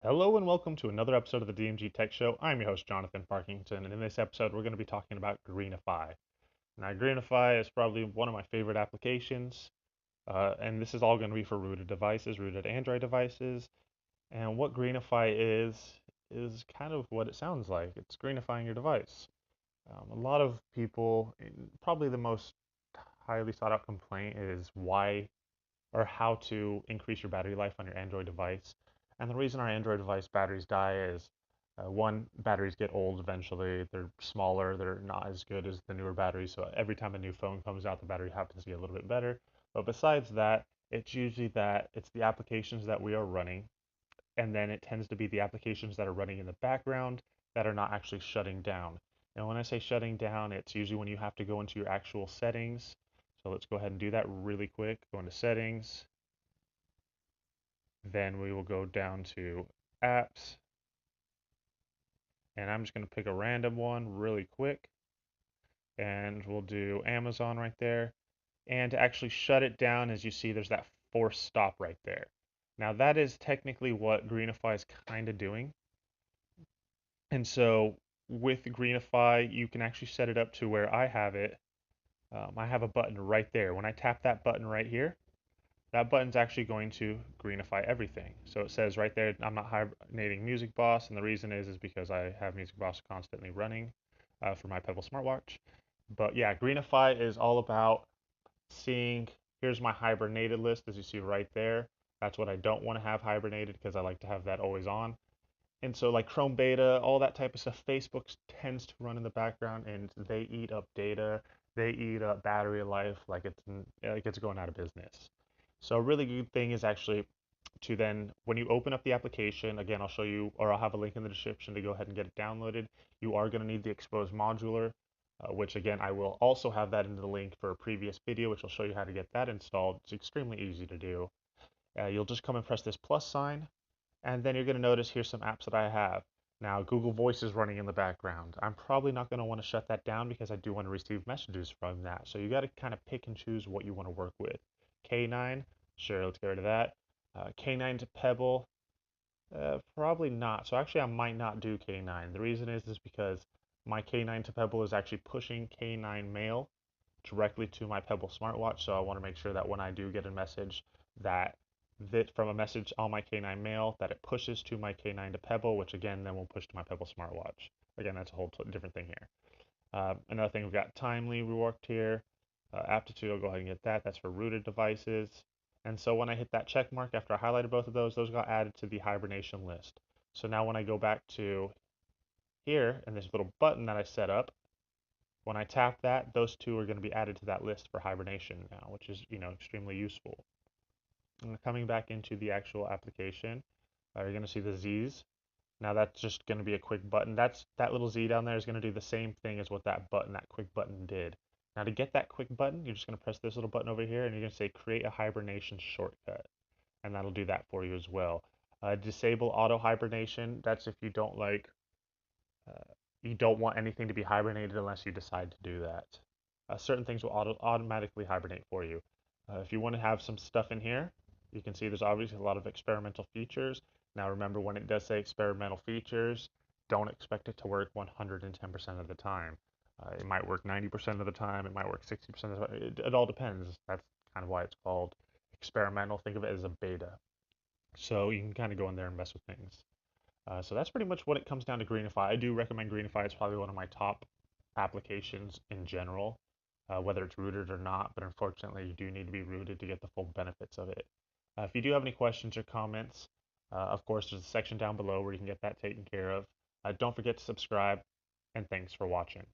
Hello and welcome to another episode of the DMG Tech Show. I'm your host, Jonathan Parkington, and in this episode, we're going to be talking about Greenify. Now, Greenify is probably one of my favorite applications, and this is all going to be for rooted devices, rooted Android devices. And what Greenify is kind of what it sounds like. It's greenifying your device. A lot of people, probably the most highly sought out complaint is why or how to increase your battery life on your Android device. And the reason our Android device batteries die is one, batteries get old eventually. They're smaller, they're not as good as the newer batteries. So every time a new phone comes out, the battery happens to get a little bit better. But besides that, it's usually that it's the applications that we are running, and then it tends to be the applications that are running in the background that are not actually shutting down. And when I say shutting down, it's usually when you have to go into your actual settings. So let's go ahead and do that really quick. Go into settings, then we will go down to apps, and I'm just going to pick a random one really quick, and we'll do Amazon right there. And to actually shut it down, as you see, there's that force stop right there. Now that is technically what Greenify is kind of doing. And so with Greenify, you can actually set it up to where I have it. I have a button right there. When I tap that button right here, that button's actually going to greenify everything. So it says right there, I'm not hibernating Music Boss, and the reason is because I have Music Boss constantly running for my Pebble smartwatch. But yeah, Greenify is all about seeing, here's my hibernated list, as you see right there. That's what I don't want to have hibernated because I like to have that always on. And so like Chrome beta, all that type of stuff, Facebook tends to run in the background and they eat up data, they eat up battery life like it's going out of business. So a really good thing is actually to then, when you open up the application, again, I'll show you, or I'll have a link in the description to go ahead and get it downloaded. You are going to need the Expose modular, which again, I will also have that in the link for a previous video, which will show you how to get that installed. It's extremely easy to do. You'll just come and press this plus sign, and then you're going to notice here's some apps that I have. Now, Google Voice is running in the background. I'm probably not going to want to shut that down because I do want to receive messages from that. So you got to kind of pick and choose what you want to work with. K9, sure, let's get rid of that. K9 to Pebble, probably not. So actually, I might not do K9. The reason is because my K9 to Pebble is actually pushing K9 Mail directly to my Pebble smartwatch. So I want to make sure that when I do get a message that from a message on my K9 Mail that it pushes to my K9 to Pebble, which again then will push to my Pebble smartwatch. Again, that's a whole different thing here. Another thing, we've got Timely reworked here. Aptitude, I'll go ahead and get that. That's for rooted devices. And so when I hit that check mark after I highlighted both of those got added to the hibernation list. So now when I go back to here and this little button that I set up, when I tap that, those two are going to be added to that list for hibernation now, which is, extremely useful. And coming back into the actual application, you're going to see the Z's. Now that's just going to be a quick button. That little Z down there is going to do the same thing as what that quick button did. Now to get that quick button, you're just going to press this little button over here and you're going to say create a hibernation shortcut. And that'll do that for you as well. Disable auto hibernation. That's if you don't you don't want anything to be hibernated unless you decide to do that. Certain things will automatically hibernate for you. If you want to have some stuff in here, you can see there's obviously a lot of experimental features. Now remember, when it does say experimental features, don't expect it to work 110% of the time. It might work 90% of the time, it might work 60% of the time. It all depends. That's kind of why it's called experimental. Think of it as a beta. So you can kind of go in there and mess with things. So that's pretty much what it comes down to Greenify. I do recommend Greenify. It's probably one of my top applications in general, whether it's rooted or not, but unfortunately you do need to be rooted to get the full benefits of it. If you do have any questions or comments, of course there's a section down below where you can get that taken care of. Don't forget to subscribe, and thanks for watching.